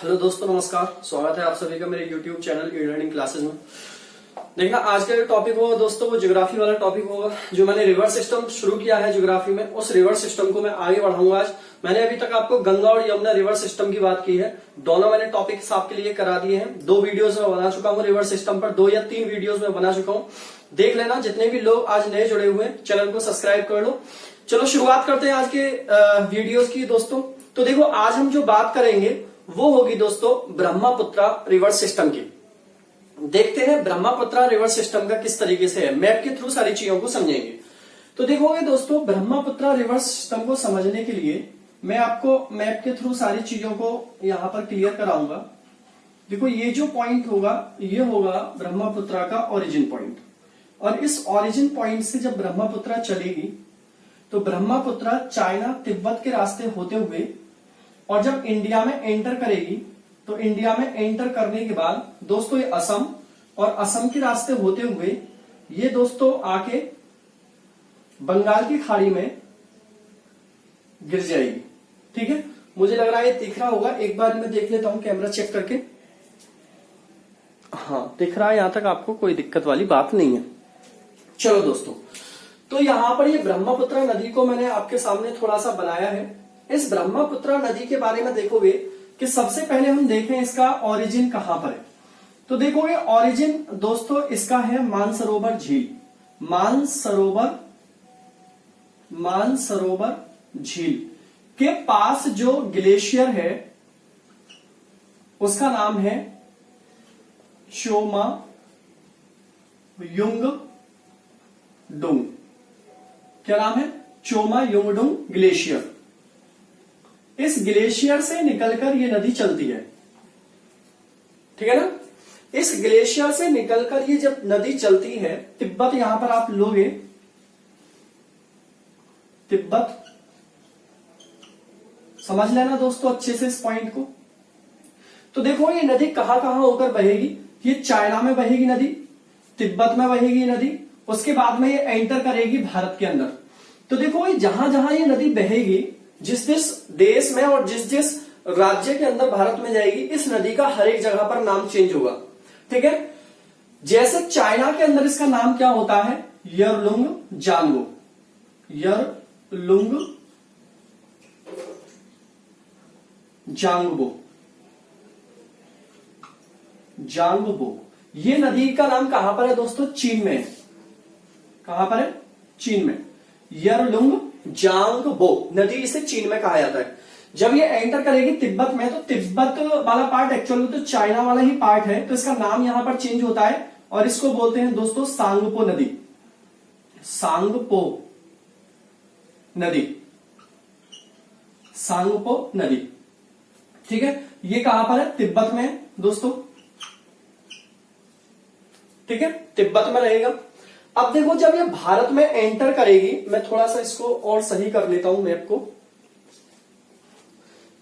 Hello दोस्तों, नमस्कार। स्वागत है आप सभी का मेरे YouTube channel e learning classes में। देखना, आज का जो टॉपिक होगा दोस्तों वो ज्योग्राफी वाला टॉपिक होगा। जो मैंने रिवर सिस्टम शुरू किया है ज्योग्राफी में, उस रिवर सिस्टम को मैं आगे बढ़ाऊंगा आज। मैंने अभी तक आपको गंगा और यमुना रिवर सिस्टम की बात की है। दोनों मैंने टॉपिक्स आपके लिए करा दिए हैं। 2 वीडियोस में बना चुका हूँ रिवर सिस्टम पर, 2 या 3 वीडियोस में बना चुका हूँ। देख लेना। जितने भी लोग आज नए जुड़े हुए हैं चैनल को सब्सक्राइब कर लो। चलो शुरुआत करते हैं आज के वीडियोस की दोस्तों। तो देखो, आज हम जो बात करेंगे वो होगी दोस्तों ब्रह्मपुत्रा रिवर सिस्टम की। देखते हैं ब्रह्मपुत्रा रिवर सिस्टम का किस तरीके से है। मैप के थ्रू सारी चीजों को समझेंगे। तो देखोगे दोस्तों, ब्रह्मपुत्रा रिवर सिस्टम को समझने के लिए मैं आपको मैप के थ्रू सारी चीजों को यहां पर क्लियर कराऊंगा। देखो, ये जो पॉइंट होगा ये होगा ब्रह्मपुत्रा का ओरिजिन पॉइंट। और इस ओरिजिन पॉइंट से जब ब्रह्मपुत्रा चलेगी तो ब्रह्मपुत्रा चाइना तिब्बत के रास्ते होते हुए और जब इंडिया में एंटर करेगी तो इंडिया में एंटर करने के बाद दोस्तों ये असम और असम के रास्ते होते हुए ये दोस्तों आके बंगाल की खाड़ी में गिर जाएगी। ठीक है, मुझे लग रहा है ये दिख रहा होगा। एक बार मैं देख लेता हूं कैमरा चेक करके। हाँ, दिख रहा है। यहां तक आपको कोई दिक्कत वाली बात नहीं है। चलो दोस्तों, तो यहां पर ये ब्रह्मपुत्रा नदी को मैंने आपके सामने थोड़ा सा बनाया है। इस ब्रह्मपुत्रा नदी के बारे में देखोगे कि सबसे पहले हम देखें इसका ओरिजिन कहां पर है। तो देखोगे ओरिजिन दोस्तों इसका है मानसरोवर झील। मानसरोवर झील के पास जो ग्लेशियर है उसका नाम है चोमा युंगडुंग। क्या नाम है? चोमा युंगडुंग ग्लेशियर। इस ग्लेशियर से निकलकर ये नदी चलती है। ठीक है ना। इस ग्लेशियर से निकलकर ये जब नदी चलती है, तिब्बत यहां पर आप लोगे, तिब्बत समझ लेना दोस्तों अच्छे से इस पॉइंट को। तो देखो ये नदी कहां कहां होकर बहेगी। ये चाइना में बहेगी नदी, तिब्बत में बहेगी नदी, उसके बाद में ये एंटर करेगी भारत के अंदर। तो देखो ये जहां जहां ये नदी बहेगी, जिस जिस देश में और जिस जिस राज्य के अंदर भारत में जाएगी, इस नदी का हर एक जगह पर नाम चेंज होगा। ठीक है। जैसे चाइना के अंदर इसका नाम क्या होता है? यरलुंग जांगबो। यरलुंग जांगबो। जांगबो। ये नदी का नाम कहां पर है दोस्तों? चीन में है। कहां पर है? चीन में। यरलुंग जांगबो नदी, इसे चीन में कहा जाता है। जब ये एंटर करेगी तिब्बत में, तो तिब्बत वाला पार्ट एक्चुअली तो चाइना वाला ही पार्ट है, तो इसका नाम यहां पर चेंज होता है और इसको बोलते हैं दोस्तों सांगपो नदी। सांगपो नदी। सांगपो नदी। ठीक है। ये कहां पर है? तिब्बत में दोस्तों। ठीक है, तिब्बत में रहेगा। अब देखो, जब ये भारत में एंटर करेगी, मैं थोड़ा सा इसको और सही कर लेता हूं मैप को।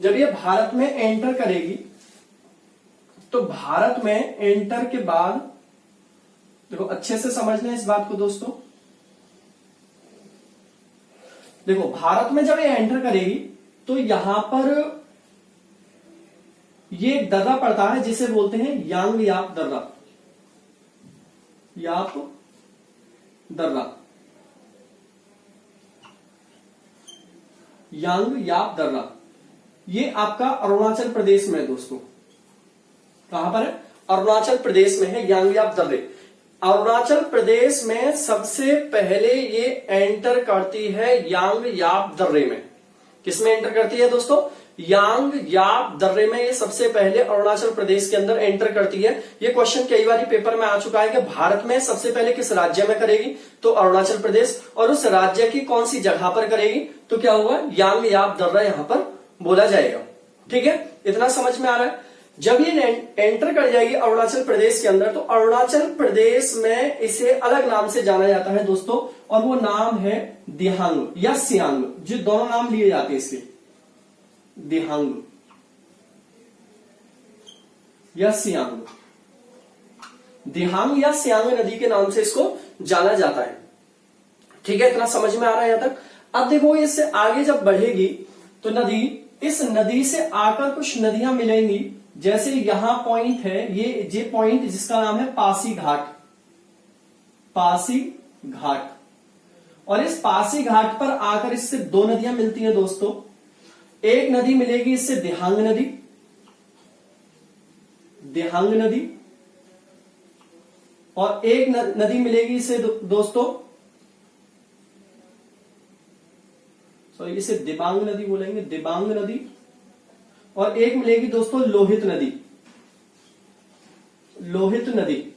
जब ये भारत में एंटर करेगी तो भारत में एंटर के बाद देखो अच्छे से समझना इस बात को दोस्तों। देखो, भारत में जब ये एंटर करेगी तो यहां पर ये दर्रा पड़ता है जिसे बोलते हैं यांग याप दर्रा। याप दर्रा, यांग याप दर्रा। ये आपका अरुणाचल प्रदेश में है दोस्तों। कहां पर है? अरुणाचल प्रदेश में है यांग याप दर्रे। अरुणाचल प्रदेश में सबसे पहले ये एंटर करती है यांग याप दर्रे में। किसमें एंटर करती है दोस्तों? यांग याप दर्रे में ये सबसे पहले अरुणाचल प्रदेश के अंदर एंटर करती है। ये क्वेश्चन कई बार पेपर में आ चुका है कि भारत में सबसे पहले किस राज्य में करेगी, तो अरुणाचल प्रदेश। और उस राज्य की कौन सी जगह पर करेगी, तो क्या होगा? यांग याप दर्रा यहां पर बोला जाएगा। ठीक है, इतना समझ में आ रहा है। जब ये एंटर कर जाएगी अरुणाचल प्रदेश के अंदर, तो अरुणाचल प्रदेश में इसे अलग नाम से जाना जाता है दोस्तों, और वो नाम है दिहांग या सियांग। जो दोनों नाम लिए जाते हैं इसके, दिहांग या सियांग। दिहांग या सियांग नदी के नाम से इसको जाना जाता है। ठीक है, इतना समझ में आ रहा है यहां तक। अब देखो, इससे आगे जब बढ़ेगी तो नदी, इस नदी से आकर कुछ नदियां मिलेंगी जैसे यहां पॉइंट है, ये पॉइंट जिसका नाम है पासी घाट, पासी घाट, और इस पासी घाट पर आकर इससे दो नदियां मिलती हैं दोस्तों। एक नदी मिलेगी इससे दिहांग नदी, दिहांग नदी, और एक नदी मिलेगी इसे दोस्तों, सॉरी इसे दिबांग नदी बोलेंगे, दिबांग नदी, और एक मिलेगी दोस्तों लोहित नदी, लोहित नदी।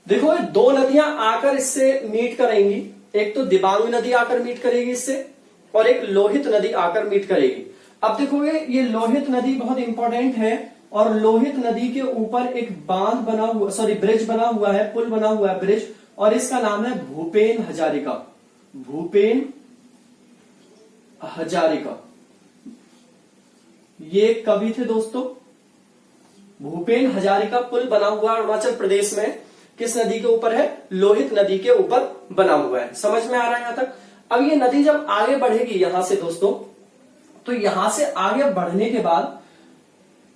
देखो ये दो नदियां आकर इससे मीट करेंगी, एक तो दिबांग नदी आकर मीट करेगी इससे, और एक लोहित नदी आकर मीट करेगी। अब देखोगे ये लोहित नदी बहुत इंपॉर्टेंट है, और लोहित नदी के ऊपर एक बांध बना हुआ, सॉरी ब्रिज बना हुआ है, पुल बना हुआ है, ब्रिज, और इसका नाम है भूपेन हजारिका, भूपेन हजारिका। ये कवि थे दोस्तों, भूपेन हजारिका पुल बना हुआ अरुणाचल प्रदेश में, किस नदी के ऊपर है? लोहित नदी के ऊपर बना हुआ है। समझ में आ रहा है यहां तक? अब ये नदी जब आगे बढ़ेगी यहां से दोस्तों, तो यहां से आगे बढ़ने के बाद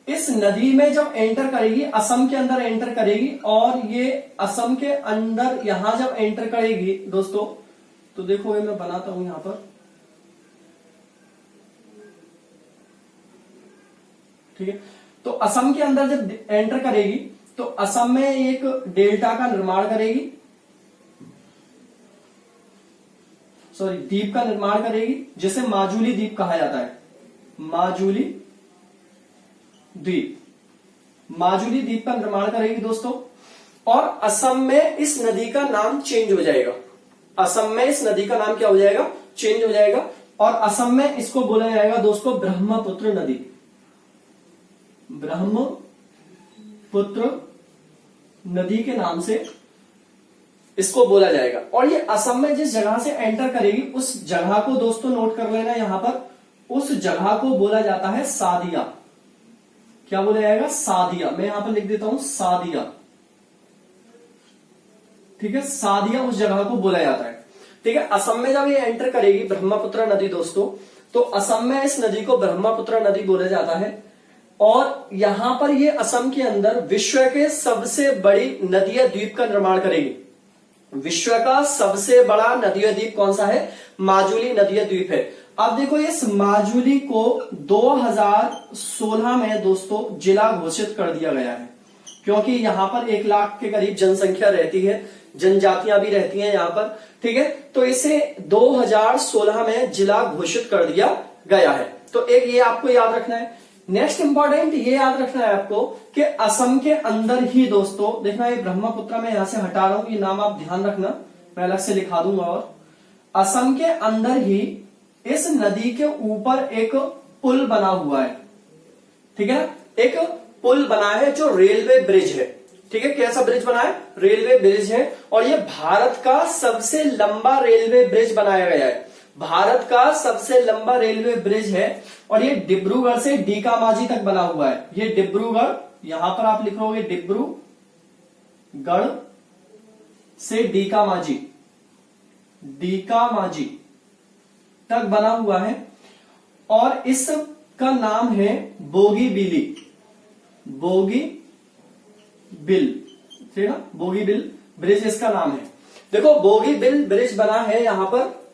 इस नदी में जब एंटर करेगी, असम के अंदर एंटर करेगी, और ये असम के अंदर यहां जब एंटर करेगी दोस्तों, तो देखो ये मैं बनाता हूं यहां पर, ठीक है। तो असम के अंदर जब एंटर करेगी तो असम में एक डेल्टा का निर्माण करेगी, सॉरी द्वीप का निर्माण करेगी, जिसे माजुली द्वीप कहा जाता है, माजुली द्वीप, माजुली द्वीप का निर्माण करेगी दोस्तों। और असम में इस नदी का नाम चेंज हो जाएगा, असम में इस नदी का नाम क्या हो जाएगा? चेंज हो जाएगा, और असम में इसको बोला जाएगा दोस्तों ब्रह्मपुत्र नदी, ब्रह्मपुत्र नदी के नाम से इसको बोला जाएगा। और ये असम में जिस जगह से एंटर करेगी उस जगह को दोस्तों नोट कर लेना यहां पर, उस जगह को बोला जाता है सादिया। क्या बोला जाएगा? सादिया। मैं यहां पर लिख देता हूं सादिया, ठीक है, सादिया उस जगह को बोला जाता है, ठीक है। असम में जब ये एंटर करेगी ब्रह्मपुत्र नदी दोस्तों, तो असम में इस नदी को ब्रह्मपुत्र नदी बोला जाता है। और यहां पर ये असम के अंदर विश्व के सबसे बड़ी नदीय द्वीप का निर्माण करेगी। विश्व का सबसे बड़ा नदीय द्वीप कौन सा है? माजुली नदीय द्वीप है। अब देखो इस माजुली को 2016 में दोस्तों जिला घोषित कर दिया गया है, क्योंकि यहां पर 1 लाख के करीब जनसंख्या रहती है, जनजातियां भी रहती हैं यहां पर, ठीक है। तो इसे 2016 में जिला घोषित कर दिया गया है। तो एक ये आपको याद रखना है। नेक्स्ट इंपॉर्टेंट ये याद रखना है आपको कि असम के अंदर ही दोस्तों, देखना ये ब्रह्मपुत्र में यहां से हटा रहा हूं, ये नाम आप ध्यान रखना, मैं अलग से लिखा दूंगा। और असम के अंदर ही इस नदी के ऊपर एक पुल बना हुआ है, ठीक है, एक पुल बना है जो रेलवे ब्रिज है, ठीक है। कैसा ब्रिज बना है? रेलवे ब्रिज है, और ये भारत का सबसे लंबा रेलवे ब्रिज बनाया गया है, भारत का सबसे लंबा रेलवे ब्रिज है। और ये डिब्रूगढ़ से डीकामाजी तक बना हुआ है। ये डिब्रूगढ़, यहां पर आप लिखोगे डिब्रूगढ़ से डीकामाजी, डीकामाजी तक बना हुआ है, और इसका नाम है बोगीबिली, बोगीबिल, ठीक है, बोगीबिल ब्रिज इसका नाम है। देखो बोगीबिल ब्रिज बना है यहां पर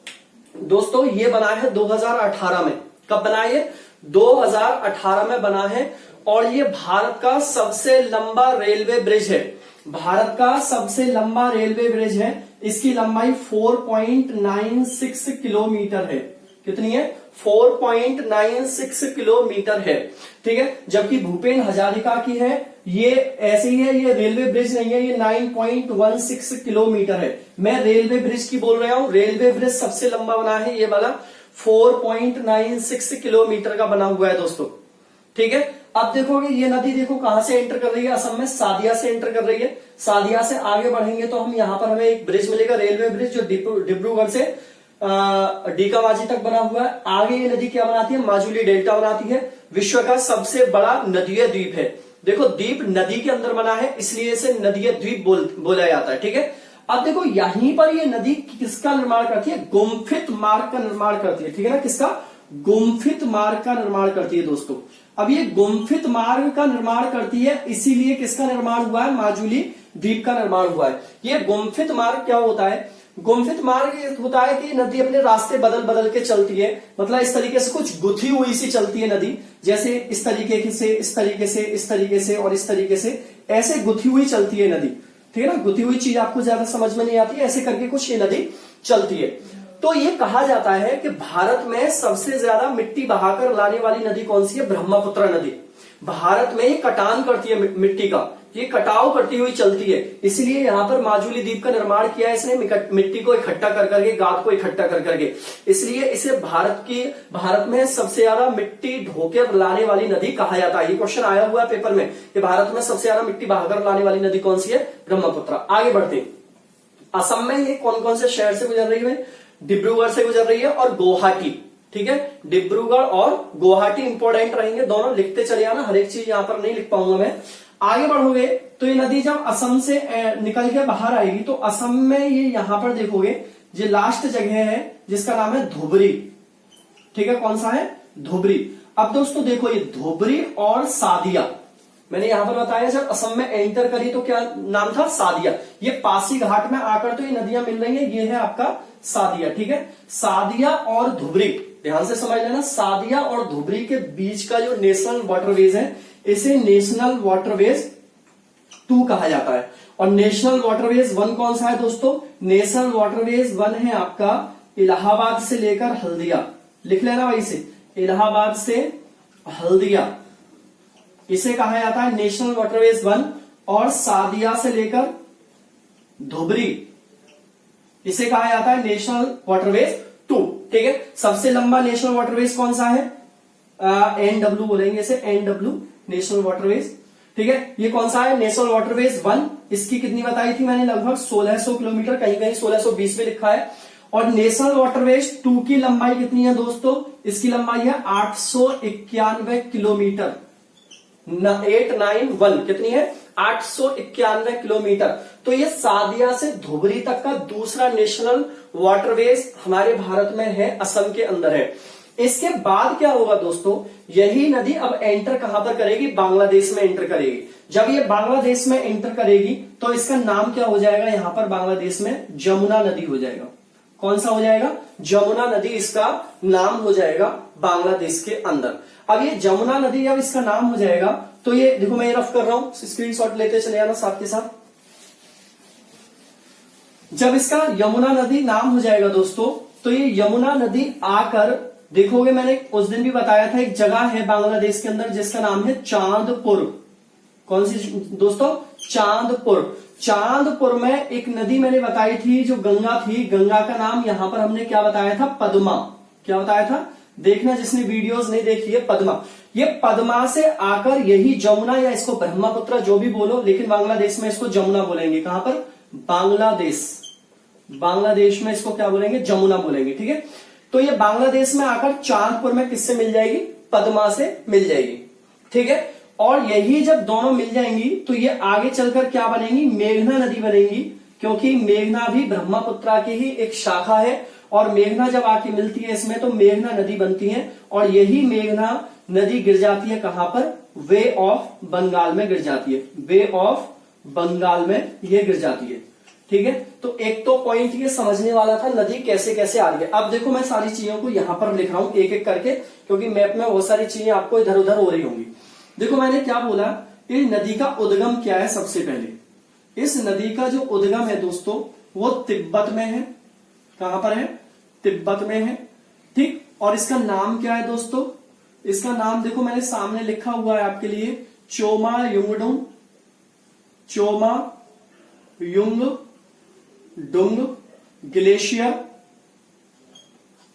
दोस्तों, ये बना है 2018 में। कब बना है? 2018 में बना है, और ये भारत का सबसे लंबा रेलवे ब्रिज है, भारत का सबसे लंबा रेलवे ब्रिज है। इसकी लंबाई 4.96 किलोमीटर है। कितनी है? 4.96 किलोमीटर है, ठीक है। जबकि भूपेन हजारिका की है, ये ऐसे ही है, ये रेलवे ब्रिज नहीं है, ये 9.16 किलोमीटर है। मैं रेलवे ब्रिज की बोल रहा हूं, रेलवे ब्रिज सबसे लंबा बना है ये वाला, 4.96 किलोमीटर का बना हुआ है दोस्तों, ठीक है। अब देखोगे ये नदी देखो कहां से एंटर कर रही है, असम में सादिया से एंटर कर रही है। सादिया से आगे बढ़ेंगे तो हम यहां पर हमें एक ब्रिज मिलेगा, रेलवे ब्रिज, जो डिब्रूगढ़ से डीकामाजी तक बना हुआ है। आगे ये नदी क्या बनाती है? माजुली डेल्टा बनाती है। विश्व का सबसे बड़ा नदीय द्वीप है। देखो द्वीप नदी के अंदर बना है, इसलिए इसे नदीय द्वीप बोला जाता है, ठीक है। अब देखो यहीं पर ये नदी किसका निर्माण करती है? गुम्फित मार्ग का निर्माण करती है, ठीक है ना। किसका? गुम्फित मार्ग का निर्माण करती है दोस्तों। अब ये गुम्फित मार्ग का निर्माण करती है, इसीलिए किसका निर्माण हुआ है, माजुली द्वीप का निर्माण हुआ है। ये गुम्फित मार्ग क्या होता है, गुम्फित मार्ग ये होता है कि नदी अपने रास्ते बदल बदल के चलती है, मतलब इस तरीके से कुछ गुथी हुई सी चलती है नदी, जैसे इस तरीके से, इस तरीके से, इस तरीके से और इस तरीके से, ऐसे गुथी हुई चलती है नदी। ठीक है ना, गुथी हुई चीज आपको ज्यादा समझ में नहीं आती है, ऐसे करके कुछ ये नदी चलती है। तो ये कहा जाता है कि भारत में सबसे ज्यादा मिट्टी बहाकर लाने वाली नदी कौन सी है, ब्रह्मपुत्र नदी। भारत में ये कटान करती है मिट्टी का, ये कटाव करती हुई चलती है, इसलिए यहाँ पर माजुली द्वीप का निर्माण किया है इसने, मिट्टी को इकट्ठा कर करके, गाद को इकट्ठा कर करके, इसलिए इसे भारत में सबसे ज्यादा मिट्टी ढोकर लाने वाली नदी कहा जाता है। ये क्वेश्चन आया हुआ है पेपर में कि भारत में सबसे ज्यादा मिट्टी बहाकर लाने वाली नदी कौन सी है, ब्रह्मपुत्र। आगे बढ़ते हैं, असम में ये कौन कौन से शहर से गुजर रही है, डिब्रूगढ़ से गुजर रही है और गुवाहाटी। ठीक है, डिब्रूगढ़ और गुवाहाटी इंपॉर्टेंट रहेंगे, दोनों लिखते चले आना, हर एक चीज यहां पर नहीं लिख पाऊंगा मैं। आगे बढ़ोगे तो ये नदी जब असम से निकल के बाहर आएगी तो असम में ये यहां पर देखोगे, ये लास्ट जगह है जिसका नाम है धुबरी। ठीक है, कौन सा है, धुबरी। अब दोस्तों देखो, ये धुबरी और सादिया, मैंने यहां पर बताया जब असम में एंटर करी तो क्या नाम था, सादिया। ये पासी घाट में आकर तो ये नदियां मिल रही है, ये है आपका सादिया। ठीक है, सादिया और धुबरी, ध्यान से समझ लेना, सादिया और धुबरी के बीच का जो नेशनल वाटरवेज है, इसे नेशनल वाटरवेज 2 कहा जाता है। और नेशनल वाटरवेज 1 कौन सा है दोस्तों, नेशनल वाटरवेज 1 है आपका इलाहाबाद से लेकर हल्दिया, लिख लेना भाई से, इलाहाबाद से हल्दिया, इसे कहा जाता है नेशनल वाटरवेज 1। और सादिया से लेकर धुबरी, इसे कहा जाता है नेशनल वाटरवेज 2। ठीक है, सबसे लंबा नेशनल वाटरवेज कौन सा है, NW बोलेंगे इसे, NW नेशनल वाटरवेज। ठीक है, ये कौन सा है, नेशनल वाटरवेज 1। इसकी कितनी बताई थी मैंने, लगभग 1600 किलोमीटर, कहीं कहीं 1620 में लिखा है। और नेशनल वाटरवेज 2 की लंबाई कितनी है दोस्तों, इसकी लंबाई है 891 किलोमीटर, 891 कितनी है, 891 किलोमीटर। तो ये सादिया से धुबरी तक का दूसरा नेशनल वाटरवेज हमारे भारत में है, असम के अंदर है। इसके बाद क्या होगा दोस्तों, यही नदी अब एंटर कहां पर करेगी, बांग्लादेश में एंटर करेगी। जब ये बांग्लादेश में एंटर करेगी तो इसका नाम क्या हो जाएगा, यहां पर बांग्लादेश में जमुना नदी हो जाएगा। कौन सा हो जाएगा, जमुना नदी इसका नाम हो जाएगा बांग्लादेश के अंदर। अब ये जमुना नदी जब इसका नाम हो जाएगा तो ये देखो, मैं ये रफ कर रहा हूं, स्क्रीनशॉट लेते चले आना साथ के साथ। जब इसका यमुना नदी नाम हो जाएगा दोस्तों, तो ये यमुना नदी आकर देखोगे, मैंने उस दिन भी बताया था, एक जगह है बांग्लादेश के अंदर जिसका नाम है चांदपुर। कौन सी दोस्तों, चांदपुर। चांदपुर में एक नदी मैंने बताई थी जो गंगा थी, गंगा का नाम यहां पर हमने क्या बताया था, पद्मा। क्या बताया था, देखना जिसने वीडियोस नहीं देखी है, पद्मा। ये पद्मा से आकर यही जमुना, या इसको ब्रह्मपुत्र जो भी बोलो, लेकिन बांग्लादेश में इसको जमुना बोलेंगे। कहां पर, बांग्लादेश, बांग्लादेश में इसको क्या बोलेंगे, जमुना बोलेंगे। ठीक है, तो ये बांग्लादेश में आकर चांदपुर में किससे मिल जाएगी, पद्मा से मिल जाएगी। ठीक है, और यही जब दोनों मिल जाएंगी तो ये आगे चलकर क्या बनेंगी, मेघना नदी बनेगी, क्योंकि मेघना भी ब्रह्मपुत्र की ही एक शाखा है। और मेघना जब आके मिलती है इसमें तो मेघना नदी बनती है, और यही मेघना नदी गिर जाती है कहां पर, वे ऑफ बंगाल में गिर जाती है, वे ऑफ बंगाल में ये गिर जाती है। ठीक है, तो एक तो पॉइंट ये समझने वाला था नदी कैसे कैसे आ रही है। अब देखो, मैं सारी चीजों को यहां पर लिख रहा हूं एक एक करके, क्योंकि मैप में बहुत सारी चीजें आपको इधर उधर हो रही होंगी। देखो मैंने क्या बोला, इस नदी का उद्गम क्या है, सबसे पहले इस नदी का जो उद्गम है दोस्तों वो तिब्बत में है। कहां पर है, तिब्बत में है। ठीक, और इसका नाम क्या है दोस्तों, इसका नाम देखो मैंने सामने लिखा हुआ है आपके लिए, चोमा युंगडुंग, चोमा युंग डुंग ग्लेशियर।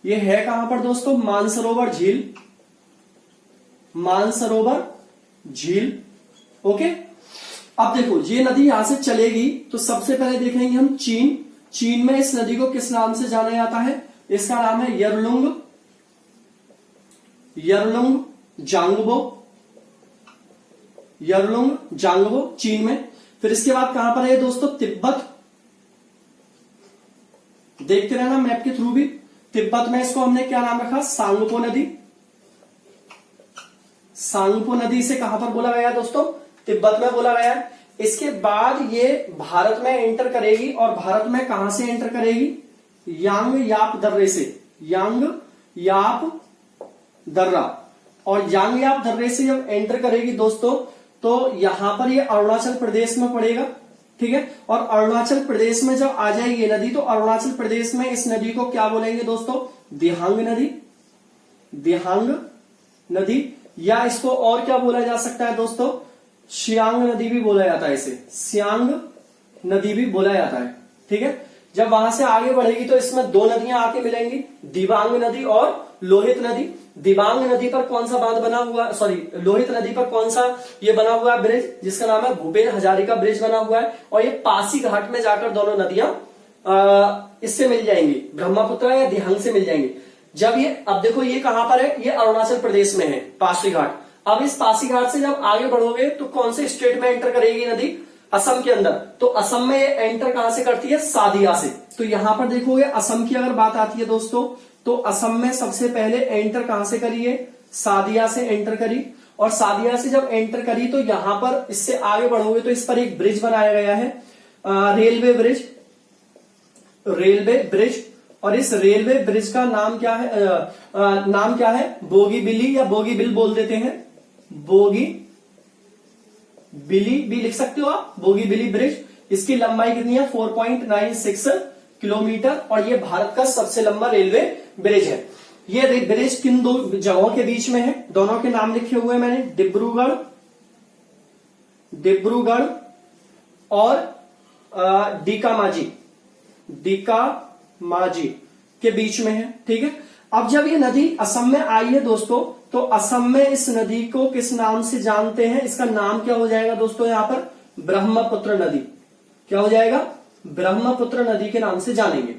ये है कहां पर दोस्तों, मानसरोवर झील, मानसरोवर झील। ओके, अब देखो ये नदी यहां से चलेगी तो सबसे पहले देखेंगे हम चीन। चीन में इस नदी को किस नाम से जाना जाता है, इसका नाम है यरलुंग, यरलुंग जांगबो, यरलुंग जांगबो चीन में। फिर इसके बाद कहां पर है दोस्तों, तिब्बत। देखते रहना मैप के थ्रू भी। तिब्बत में इसको हमने क्या नाम रखा, सांगपो नदी, सांगपो नदी से कहां पर बोला गया दोस्तों, तिब्बत में बोला गया है। इसके बाद ये भारत में एंटर करेगी और भारत में कहां से एंटर करेगी, यांग याप दर्रे से, यांग याप दर्रा। और यांग याप दर्रे से जब एंटर करेगी दोस्तों तो यहां पर ये अरुणाचल प्रदेश में पड़ेगा, ठीक है। और अरुणाचल प्रदेश में जब आ जाएगी ये नदी तो अरुणाचल प्रदेश में इस नदी को क्या बोलेंगे दोस्तों, दिहांग नदी, दिहांग नदी, या इसको और क्या बोला जा सकता है दोस्तों, सियांग नदी भी बोला जाता है, इसे सियांग नदी भी बोला जाता है, ठीक है। जब वहां से आगे बढ़ेगी तो इसमें दो नदियां आके मिलेंगी, दिबांग नदी और लोहित नदी। दिबांग नदी पर कौन सा बांध बना हुआ, सॉरी लोहित नदी पर कौन सा ये बना हुआ है ब्रिज, जिसका नाम है भूपेन हजारिका ब्रिज बना हुआ है। और ये पासी घाट में जाकर दोनों नदियां इससे मिल जाएंगी, ब्रह्मपुत्र या दिहांग से मिल जाएंगी। जब ये, अब देखो ये कहां पर है, ये अरुणाचल प्रदेश में है पासी घाट। अब इस पासी घाट से जब आगे बढ़ोगे तो कौन से स्टेट में एंटर करेगी नदी, असम के अंदर। तो असम में ये एंटर कहां से करती है, सादिया से। तो यहां पर देखोगे असम की अगर बात आती है दोस्तों तो असम में सबसे पहले एंटर कहां से करी है, सादिया से एंटर करी। और सादिया से जब एंटर करी तो यहां पर इससे आगे बढ़ोगे तो इस पर एक ब्रिज बनाया गया है, रेलवे ब्रिज, रेलवे ब्रिज। और इस रेलवे ब्रिज का नाम क्या है, नाम क्या है, बोगी बिली या बोगी बिल बोल देते हैं, बोगी बिली भी लिख सकते हो आप, बोगी बिली ब्रिज। इसकी लंबाई कितनी है, 4.96 किलोमीटर। और ये भारत का सबसे लंबा रेलवे ब्रिज है। ये ब्रिज किन दो जगहों के बीच में है, दोनों के नाम लिखे हुए हैं मैंने, डिब्रूगढ़, डिब्रूगढ़ और डीकामाजी, डीकामाजी के बीच में है, ठीक है। अब जब ये नदी असम में आई है दोस्तों तो असम में इस नदी को किस नाम से जानते हैं, इसका नाम क्या हो जाएगा दोस्तों, यहां पर ब्रह्मपुत्र नदी, क्या हो जाएगा, ब्रह्मपुत्र नदी के नाम से जानेंगे।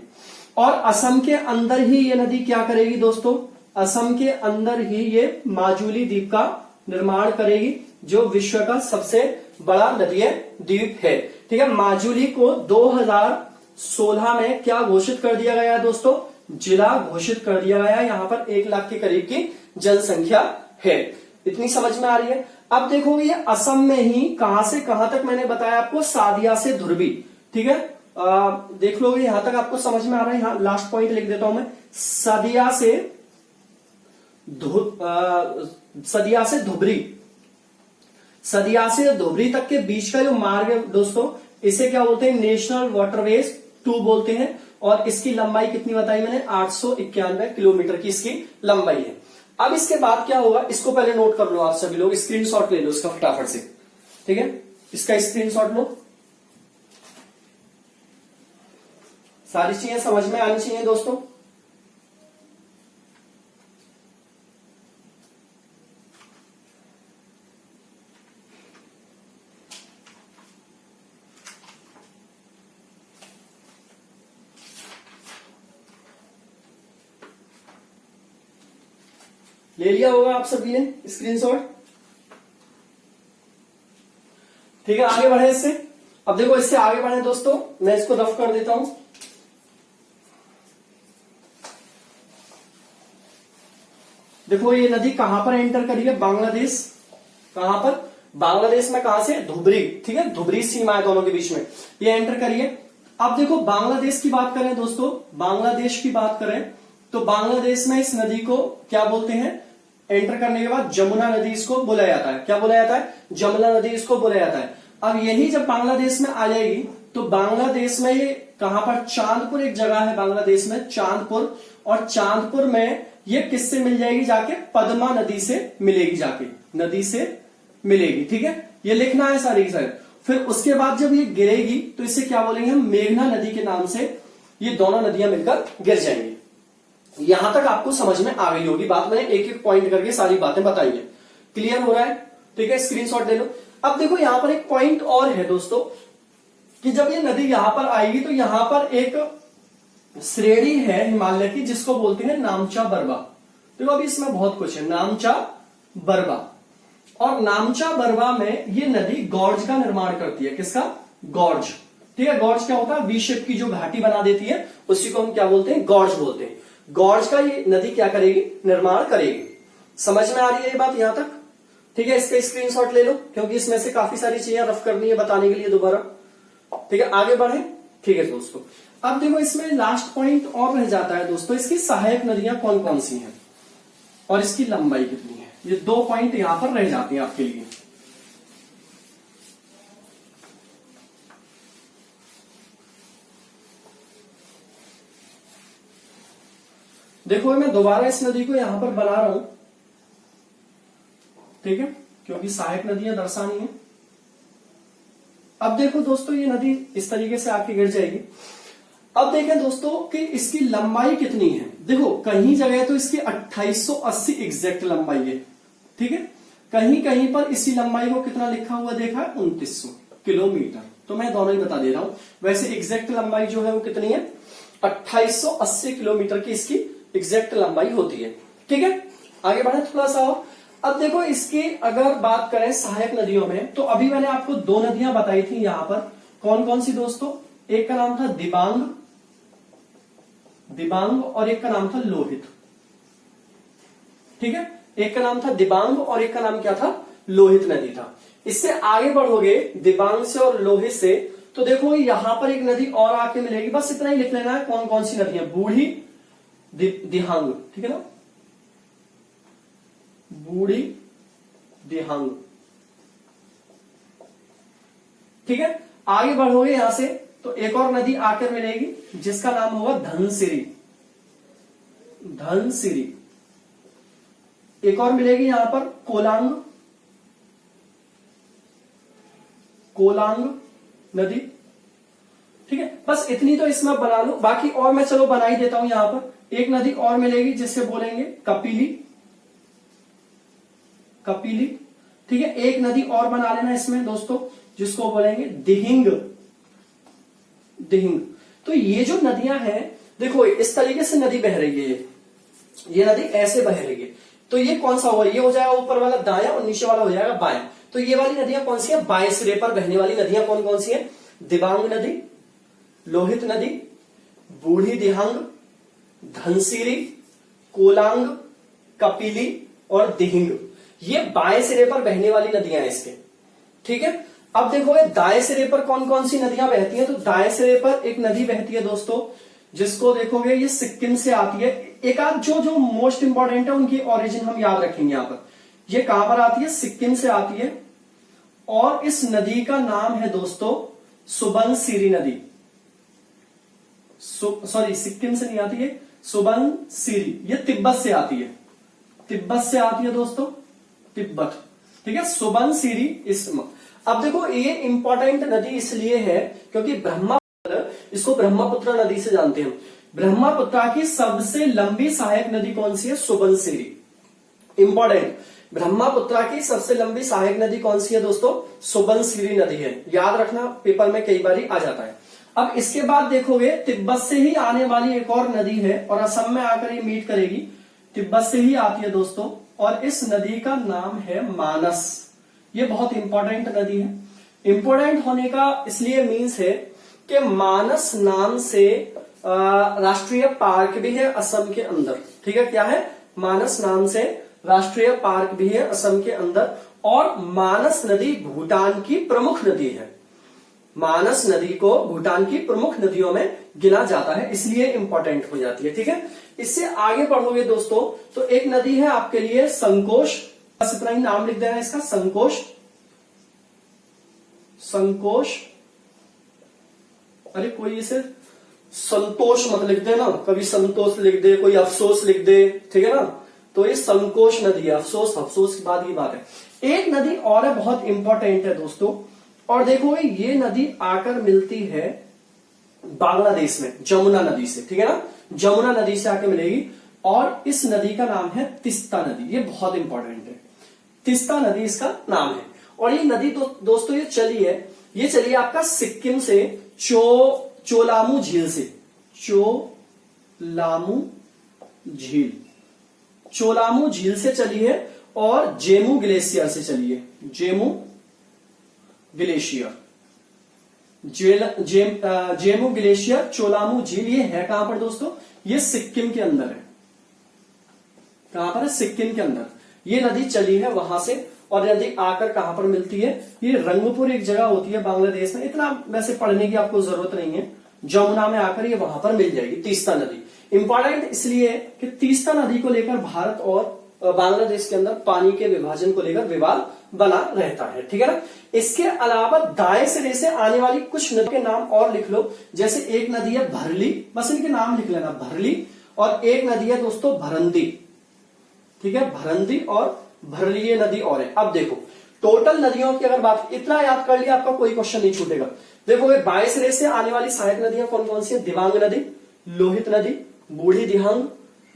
और असम के अंदर ही ये नदी क्या करेगी दोस्तों, असम के अंदर ही ये माजुली द्वीप का निर्माण करेगी, जो विश्व का सबसे बड़ा नदीय द्वीप है, ठीक है। माजुली को 2016 में क्या घोषित कर दिया गया है दोस्तों, जिला घोषित कर दिया गया है। यहां पर 1 लाख के करीब की जनसंख्या है। इतनी समझ में आ रही है। अब देखो ये असम में ही कहां से कहां तक मैंने बताया आपको, सादिया से धुरबी, ठीक है। देख लो यहां तक आपको समझ में आ रहा है। यहां लास्ट पॉइंट लिख देता हूं मैं, सदिया से धुबरी, सदिया से धुबरी तक के बीच का जो मार्ग है दोस्तों, इसे क्या बोलते हैं, नेशनल वाटरवेज 2 बोलते हैं। और इसकी लंबाई कितनी बताई मैंने, 891 किलोमीटर की इसकी लंबाई है। अब इसके बाद क्या होगा, इसको पहले नोट कर लो आप सभी लोग, स्क्रीनशॉट ले लो इसका फटाफट से, ठीक है। इसका स्क्रीनशॉट लो, सारी चीजें समझ में आनी चाहिए दोस्तों। ले लिया होगा आप सभी ने स्क्रीनशॉट, ठीक है। आगे बढ़े इससे, अब देखो इससे आगे बढ़े दोस्तों, मैं इसको रफ कर देता हूं। देखो ये नदी कहां पर एंटर करी है, बांग्लादेश, कहां पर, बांग्लादेश में कहां से, धुबरी, ठीक है, धुबरी सीमा है दोनों के बीच में, ये एंटर करी है। अब देखो बांग्लादेश की बात करें दोस्तों, बांग्लादेश की बात करें तो बांग्लादेश में इस नदी को क्या बोलते हैं, एंटर करने के बाद जमुना नदी इसको बोला जाता है, क्या बोला जाता है, जमुना नदी इसको बोला जाता है। अब यही जब बांग्लादेश में आ जाएगी तो बांग्लादेश में ये कहां पर, चांदपुर एक जगह है बांग्लादेश में, चांदपुर। और चांदपुर में ये किससे मिल जाएगी, जाके पद्मा नदी से मिलेगी, जाके नदी से मिलेगी, ठीक है। ये लिखना है सारी की सारी। फिर उसके बाद जब ये गिरेगी तो इसे क्या बोलेंगे हम, मेघना नदी के नाम से ये दोनों नदियां मिलकर गिर जाएंगी। यहां तक आपको समझ में आ गई होगी बात, मैंने एक एक पॉइंट करके सारी बातें बताई है, क्लियर हो रहा है, ठीक है। स्क्रीनशॉट ले लो। अब देखो यहां पर एक पॉइंट और है दोस्तों, कि जब ये नदी यहां पर आएगी तो यहां पर एक श्रेणी है हिमालय की जिसको बोलते हैं नामचा बरवा। देखो अभी इसमें बहुत कुछ है, नामचा बरवा। और नामचा बरवा में ये नदी गॉर्ज का निर्माण करती है, किसका, गॉर्ज, ठीक है। गॉर्ज क्या होता है, वी शेप की जो घाटी बना देती है उसी को हम क्या बोलते हैं, गॉर्ज बोलते हैं। गॉर्ज का ये नदी क्या करेगी, निर्माण करेगी। समझ में आ रही है ये बात यहां तक। ठीक है, इसका स्क्रीनशॉट ले लो क्योंकि इसमें से काफी सारी चीजें रफ करनी है बताने के लिए दोबारा। ठीक है, आगे बढ़े। ठीक है दोस्तों, अब देखो इसमें लास्ट पॉइंट और रह जाता है दोस्तों, इसकी सहायक नदियां कौन कौन सी हैं और इसकी लंबाई कितनी है। ये 2 पॉइंट यहां पर रह जाते हैं आपके लिए। देखो मैं दोबारा इस नदी को यहां पर बना रहा हूं, ठीक है, क्योंकि सहायक नदियां दर्शानी है। अब देखो दोस्तों ये नदी इस तरीके से आके गिर जाएगी। अब देखें दोस्तों कि इसकी लंबाई कितनी है। देखो कहीं जगह तो इसकी 2880 एग्जैक्ट लंबाई है, ठीक है, कहीं कहीं पर इसी लंबाई को कितना लिखा हुआ देखा है 2900 किलोमीटर। तो मैं दोनों ही बता दे रहा हूं, वैसे एग्जैक्ट लंबाई जो है वो कितनी है 2880 किलोमीटर की इसकी एग्जैक्ट लंबाई होती है। ठीक है, आगे बढ़े थोड़ा सा और। अब देखो इसकी अगर बात करें सहायक नदियों में, तो अभी मैंने आपको 2 नदियां बताई थी यहां पर, कौन कौन सी दोस्तों, एक का नाम था दिबांग, दिबांग और एक का नाम था लोहित। ठीक है, एक का नाम था दिबांग और एक का नाम क्या था, लोहित नदी था। इससे आगे बढ़ोगे दिबांग से और लोहित से, तो देखो यहां पर एक नदी और आके मिलेगी, बस इतना ही लिख लेना है कौन कौन सी नदियां, बूढ़ी दिहांग, ठीक है ना, बूढ़ी दिहांग। ठीक है, आगे बढ़ोगे यहां से तो एक और नदी आकर मिलेगी जिसका नाम होगा धनसिरी, धनसिरी। एक और मिलेगी यहां पर कोलांग, कोलांग नदी। ठीक है, बस इतनी तो इसमें बना लो, बाकी और मैं चलो बना ही देता हूं। यहां पर एक नदी और मिलेगी जिसे बोलेंगे कपिली, कपिली। ठीक है, एक नदी और बना लेना इसमें दोस्तों जिसको बोलेंगे दिहिंग, दिहिंग। तो ये जो नदियां हैं देखो इस तरीके से नदी बह रही है, ये नदी ऐसे बह रही है, तो ये कौन सा हुआ, ये हो जाएगा ऊपर वाला दायां और नीचे वाला हो जाएगा बायां। तो ये वाली नदियां कौन सी है, बाएं सिरे पर बहने वाली नदियां कौन कौन सी है, दिबांग नदी, लोहित नदी, बूढ़ी दिहांग, धनसिरी, कोलांग, कपिली और दिहिंग। ये बाएं सिरे पर बहने वाली नदियां हैं इसके। ठीक है, अब देखोगे दाएं सिरे पर कौन कौन सी नदियां बहती हैं, तो दाएं सिरे पर एक नदी बहती है दोस्तों जिसको देखोगे ये सिक्किम से आती है। एक आध जो मोस्ट इंपॉर्टेंट है उनकी ओरिजिन हम याद रखेंगे यहां पर। ये कहां पर आती है, सिक्किम से आती है और इस नदी का नाम है दोस्तों सुबनसिरी नदी। सॉरी सिक्किम से नहीं आती है, सुबनसिरी, ये तिब्बत से आती है, तिब्बत से आती है दोस्तों, तिब्बत। ठीक है, सुबनसिरी इसम। अब देखो ये इंपॉर्टेंट नदी इसलिए है क्योंकि ब्रह्मपुत्र, इसको ब्रह्मपुत्र नदी से जानते हैं। ब्रह्मपुत्र की सबसे लंबी सहायक नदी कौन सी है, सुबनसिरी। इंपॉर्टेंट, ब्रह्मपुत्र की सबसे लंबी सहायक नदी कौन सी है दोस्तों, सुबनसिरी नदी है। याद रखना, पेपर में कई बार आ जाता है। अब इसके बाद देखोगे तिब्बत से ही आने वाली एक और नदी है और असम में आकर ये मीट करेगी, तिब्बत से ही आती है दोस्तों, और इस नदी का नाम है मानस। ये बहुत इंपॉर्टेंट नदी है। इंपॉर्टेंट होने का इसलिए मीन्स है कि मानस नाम से राष्ट्रीय पार्क भी है असम के अंदर। ठीक है, क्या है, मानस नाम से राष्ट्रीय पार्क भी है असम के अंदर, और मानस नदी भूटान की प्रमुख नदी है। मानस नदी को भूटान की प्रमुख नदियों में गिना जाता है, इसलिए इंपॉर्टेंट हो जाती है। ठीक है, इससे आगे बढ़ोगे दोस्तों तो एक नदी है आपके लिए संकोश, बस इतना ही नाम लिख देना इसका, संकोश, संकोश। अरे कोई इसे संतोष मत लिख दे ना, कभी संतोष लिख दे, कोई अफसोस लिख दे, ठीक है ना, तो ये संकोश नदी है। अफसोस, अफसोस की बात की बात है। एक नदी और है बहुत इंपॉर्टेंट है दोस्तों, और देखोगे ये नदी आकर मिलती है बांग्लादेश में जमुना नदी से। ठीक है ना, जमुना नदी से आकर मिलेगी और इस नदी का नाम है तिस्ता नदी। ये बहुत इंपॉर्टेंट है, तिस्ता नदी इसका नाम है। और ये नदी दोस्तों ये चली है आपका सिक्किम से चोलामू झील से, चोलामू झील, चोलामू झील से चली है और जेमू ग्लेशियर से चली है, जेमू ग्लेशियर, जेमू ग्लेशियर, चोलामू झील। ये है कहां पर दोस्तों, ये सिक्किम के अंदर है। कहां पर है, सिक्किम के अंदर ये नदी चली है वहां से, और नदी आकर कहां पर मिलती है, ये रंगपुर एक जगह होती है बांग्लादेश में, इतना वैसे पढ़ने की आपको जरूरत नहीं है, जमुना में आकर ये वहां पर मिल जाएगी तीस्ता नदी। इंपॉर्टेंट इसलिए कि तीस्ता नदी को लेकर भारत और बांग्लादेश के अंदर पानी के विभाजन को लेकर विवाद बना रहता है, ठीक है ना। इसके अलावा दाएं सिरे से आने वाली कुछ नदियों के नाम और लिख लो, जैसे एक नदी है भरली, बस इनके नाम लिख लेना भरली, और एक नदी है दोस्तों भरंदी, ठीक है, भरंदी और भरली ये नदी और है। अब देखो टोटल नदियों की अगर बात, इतना याद कर लिया आपका कोई क्वेश्चन नहीं छूटेगा। देखो बाएं सिरे से आने वाली सहायक नदियां कौन कौन सी है, दिबांग नदी, लोहित नदी, बूढ़ी दिहांग,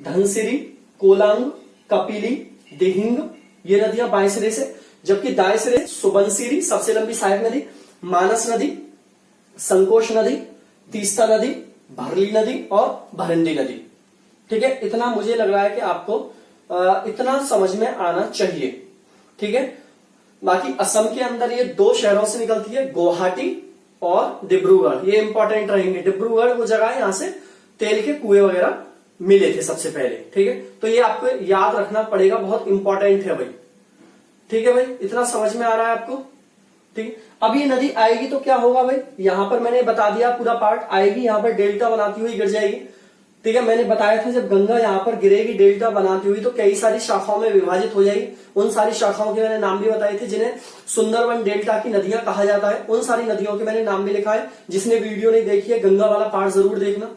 धनसिरी, कोलांग, कपिली, दिहिंग, ये नदियां बाएं सिरे से। जबकि दाएं सिरे सुबनसिरी सबसे लंबी सहायक नदी, मानस नदी, संकोश नदी, तीस्ता नदी, भरली नदी और भरंडी नदी, ठीक है। इतना मुझे लग रहा है कि आपको इतना समझ में आना चाहिए, ठीक है। बाकी असम के अंदर ये दो शहरों से निकलती है, गुवाहाटी और डिब्रूगढ़, ये इंपॉर्टेंट रहेंगे। डिब्रूगढ़ वो जगह है यहां से तेल के कुएं वगैरह मिले थे सबसे पहले, ठीक है। तो ये आपको याद रखना पड़ेगा, बहुत इंपॉर्टेंट है भाई, ठीक है भाई। इतना समझ में आ रहा है आपको, ठीक है। अब ये नदी आएगी तो क्या होगा भाई, यहां पर मैंने बता दिया पूरा पार्ट, आएगी यहां पर डेल्टा बनाती हुई गिर जाएगी, ठीक है। मैंने बताया था जब गंगा यहां पर गिरेगी डेल्टा बनाती हुई तो कई सारी शाखाओं में विभाजित हो जाएगी। उन सारी शाखाओं के मैंने नाम भी बताए थे जिन्हें सुंदरवन डेल्टा की नदियां कहा जाता है। उन सारी नदियों के मैंने नाम भी लिखा है, जिसने वीडियो नहीं देखी है गंगा वाला पार्ट जरूर देखना।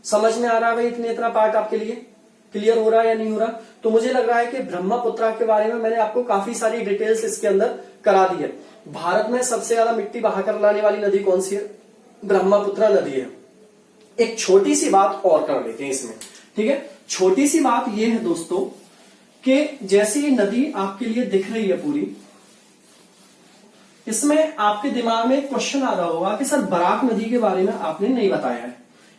समझ में आ रहा है भाई, इतना पार्ट आपके लिए क्लियर हो रहा है या नहीं हो रहा। तो मुझे लग रहा है कि ब्रह्मपुत्रा के बारे में मैंने आपको काफी सारी डिटेल्स इसके अंदर करा दी है। भारत में सबसे ज्यादा मिट्टी बहाकर लाने वाली नदी कौन सी है, ब्रह्मपुत्रा नदी है। एक छोटी सी बात और कर लेते हैं इसमें, ठीक है। छोटी सी बात यह है दोस्तों कि जैसे ये नदी आपके लिए दिख रही है पूरी, इसमें आपके दिमाग में एक क्वेश्चन आ रहा होगा कि सर बराक नदी के बारे में आपने नहीं बताया है।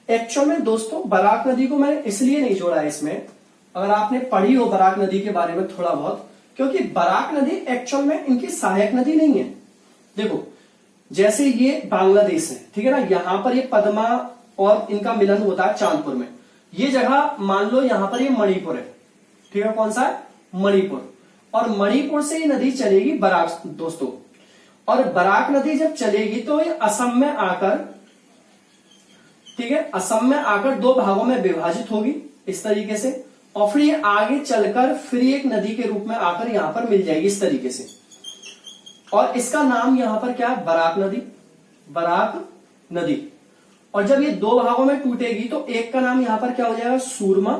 एक्चुअल में दोस्तों बराक नदी को मैंने इसलिए नहीं जोड़ा है इसमें, अगर आपने पढ़ी हो बराक नदी के बारे में थोड़ा बहुत, क्योंकि बराक नदी एक्चुअल में इनकी सहायक नदी नहीं है। देखो जैसे ये बांग्लादेश है, ठीक है ना, यहां पर ये पद्मा और इनका मिलन होता है चांदपुर में। ये जगह मान लो यहां पर ये मणिपुर है, ठीक है, कौन सा है, मणिपुर। और मणिपुर से ये नदी चलेगी बराक दोस्तों, और बराक नदी जब चलेगी तो ये असम में आकर, ठीक है, असम में आकर दो भागों में विभाजित होगी इस तरीके से, और फिर ये आगे चलकर फिर एक नदी के रूप में आकर यहां पर मिल जाएगी इस तरीके से। और इसका नाम यहां पर क्या है, बराक नदी, बराक नदी। और जब ये दो भागों में टूटेगी तो एक का नाम यहां पर क्या हो जाएगा, सूरमा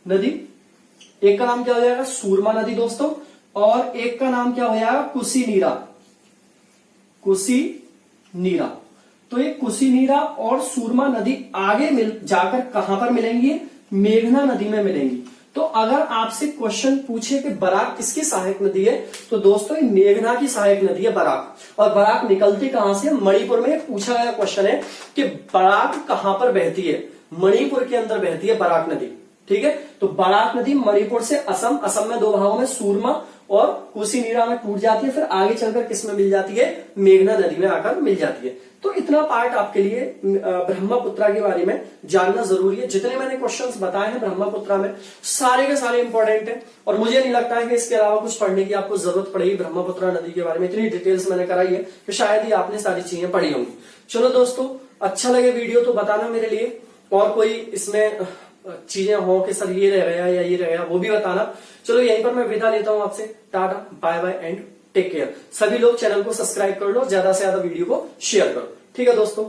नदी, एक का नाम क्या हो जाएगा, सूरमा नदी दोस्तों, और एक का नाम क्या हो जाएगा, कुशी नीरा, कुशी नीरा। तो ये कुशी नीरा और सूरमा नदी आगे मिल जाकर कहां पर मिलेंगी, मेघना नदी में मिलेंगी। तो अगर आपसे क्वेश्चन पूछे कि बराक किसकी सहायक नदी है, तो दोस्तों ये मेघना की सहायक नदी है बराक। और बराक निकलती कहां से, मणिपुर में। पूछा गया क्वेश्चन है कि बराक कहां पर बहती है, मणिपुर के अंदर बहती है बराक नदी, ठीक है। तो बराक नदी मणिपुर से असम, असम में दो भागों में सूरमा और कुशी नीरा में टूट जाती है, फिर आगे चलकर किसमें मिल जाती है, मेघना नदी में आकर मिल जाती है। तो इतना पार्ट आपके लिए ब्रह्मपुत्रा के बारे में जानना जरूरी है। जितने मैंने क्वेश्चंस बताए हैं ब्रह्मपुत्रा में सारे के सारे इंपॉर्टेंट हैं, और मुझे नहीं लगता है कि इसके अलावा कुछ पढ़ने की आपको जरूरत पड़ेगी ब्रह्मपुत्रा नदी के बारे में। इतनी डिटेल्स मैंने कराई है कि शायद ही आपने सारी चीजें पढ़ी होंगी। चलो दोस्तों, अच्छा लगे वीडियो तो बताना मेरे लिए, और कोई इसमें चीजें हो कि सर ये रह गया या ये रह गया वो भी बताना। चलो यहीं पर मैं विदा लेता हूं आपसे, tata bye bye and take care. सभी लोग चैनल को सब्सक्राइब कर लो, ज्यादा से ज्यादा वीडियो को शेयर करो, ठीक है दोस्तों।